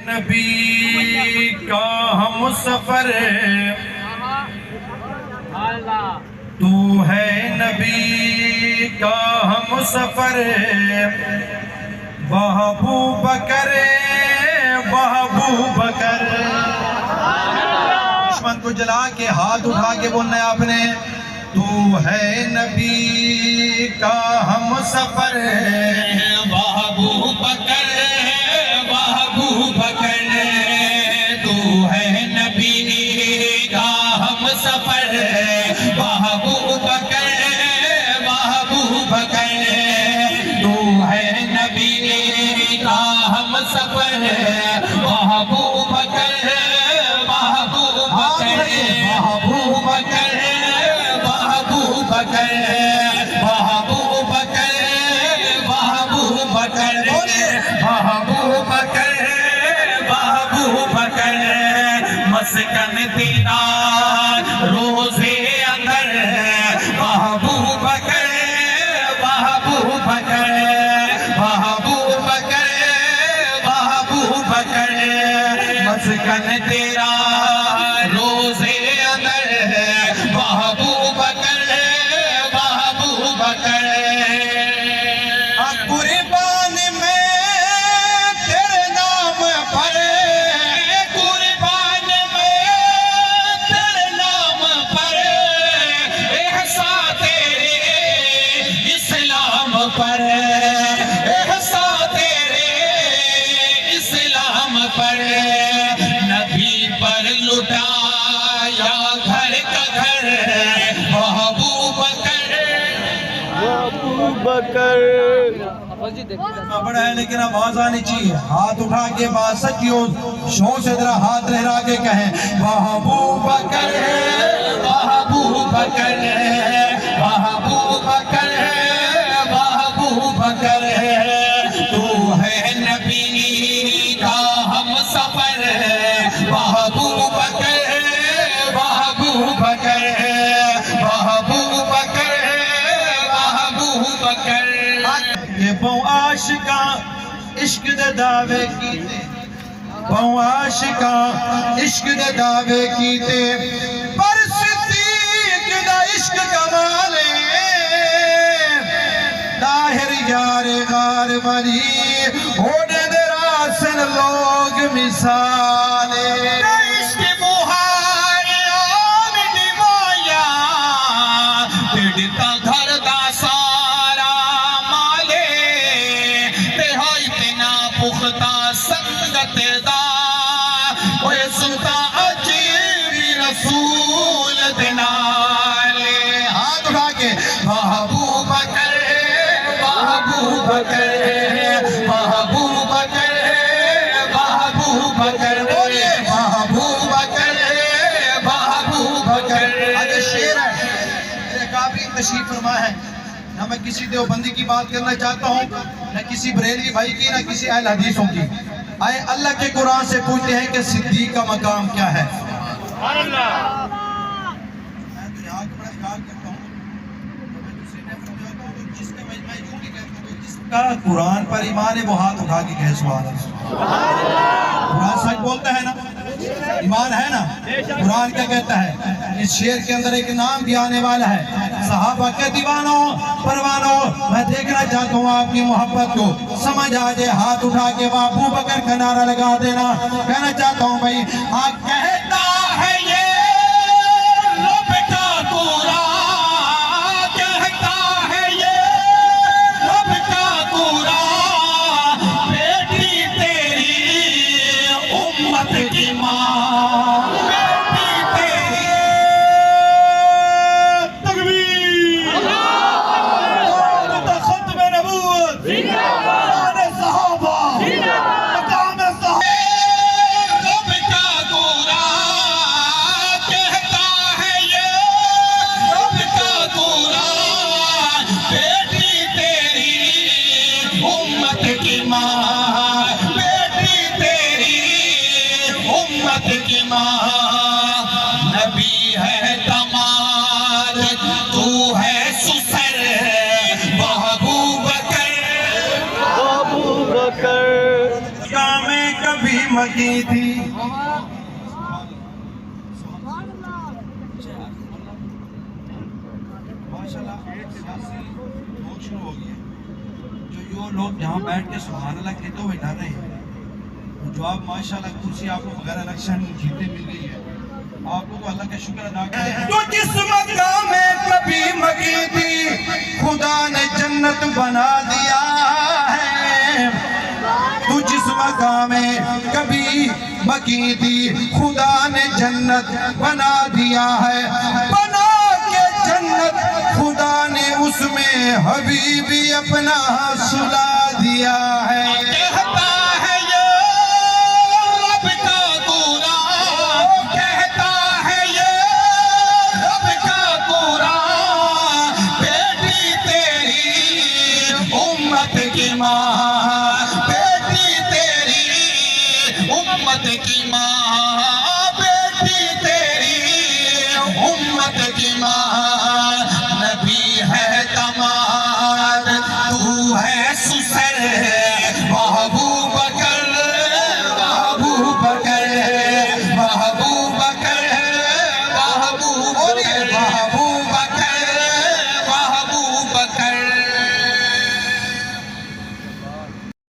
نبی کا ہم سفر تو ہے نبی کا ہم سفر ابو بکر دشمن کو جلا کے ہاتھ اٹھا کے بولنا ہے آپ نے تو ہے نبی کا ہم سفر ابو بکر تو ہے نبی کا ہم سفر ابو بکر تو ہے نبی کا ہم سفر ابو بکر مسکن تیرا روزے اندر ابو بکر مسکن تیرا روزے اندر ابو بکر قربان میں تیرے نام پر نبی پر لٹایا گھر کا گھر ابو بکر بڑا ہے لیکن آواز آنی چاہیے ہاتھ اٹھا کے بات سچیو شوق سے ذرا ہاتھ لہرا کے کہیں ابو بکر تو ہے نبی کا ہم سفر ابو بکر یہ بہو عاشقاں عشق دے دعوے کیتے بہو عاشقاں عشق دے دعوے کیتے پر صدیق دا عشق کمالے طاہر یار غار ولی ہونے دے راسن لوگ مثالے عشق بہار آن دیوایا تیڑتا گھر دا سارا مالے تہائی تینا پختہ سنگت دا اوہ سنتا عجیبی رسول دنالے ہاتھ اٹھا کے ابو بکر بولیے آگے شیر ہے میرے کافی تشریف فرما ہے نہ میں کسی دیوبندی کی بات کرنا چاہتا ہوں نہ کسی بریلوی بھائی کی نہ کسی اہل حدیثوں کی آئے اللہ کے قرآن سے پوچھتے ہیں کہ صدیق کا مقام کیا ہے قرآن پر ایمان ہے وہ ہاتھ اٹھا کے کہے سبحان اللہ قرآن سچ بولتا ہے نا ایمان ہے نا قرآن کیا کہتا ہے اس شعر کے اندر ایک نام بھی آنے والا ہے صحابہ کے دیوانوں پروانوں میں دیکھنا چاہتا ہوں آپ کی محبت کو سمجھ آ جائے ہاتھ اٹھا کے ابو بکر کا نعرہ لگا دینا کہنا چاہتا ہوں بھائی آپ کہتا ہے یہ رب کا قرآن نبی ہے دماد تو ہے سسر ابو بکر میں کبھی بکی تھی ماشاءاللہ سیاسی موت شروع ہو گئی ہے جو یہ لوگ یہاں بیٹھ کے سبحان اللہ کہتے ہوئے ڈر رہے ہیں جو آپ ماشاءاللہ کرسی آپ کو بغیر الیکشن جیتے مل گئی ہے آپ کو تو اللہ کا شکر ادا کریں تو جس مقام میں کبھی مکی تھی خدا نے جنت بنا دیا ہے تو جس مقام میں کبھی مکی تھی خدا نے جنت بنا دیا ہے بنا کے جنت خدا نے اس میں حبیبی اپنا سلا دیا ہے کہتا ہے یہ رب کا قرآن کہتا ہے یہ رب کا قرآن بیٹی تیری امت کی ماں بیٹی تیری امت کی ماں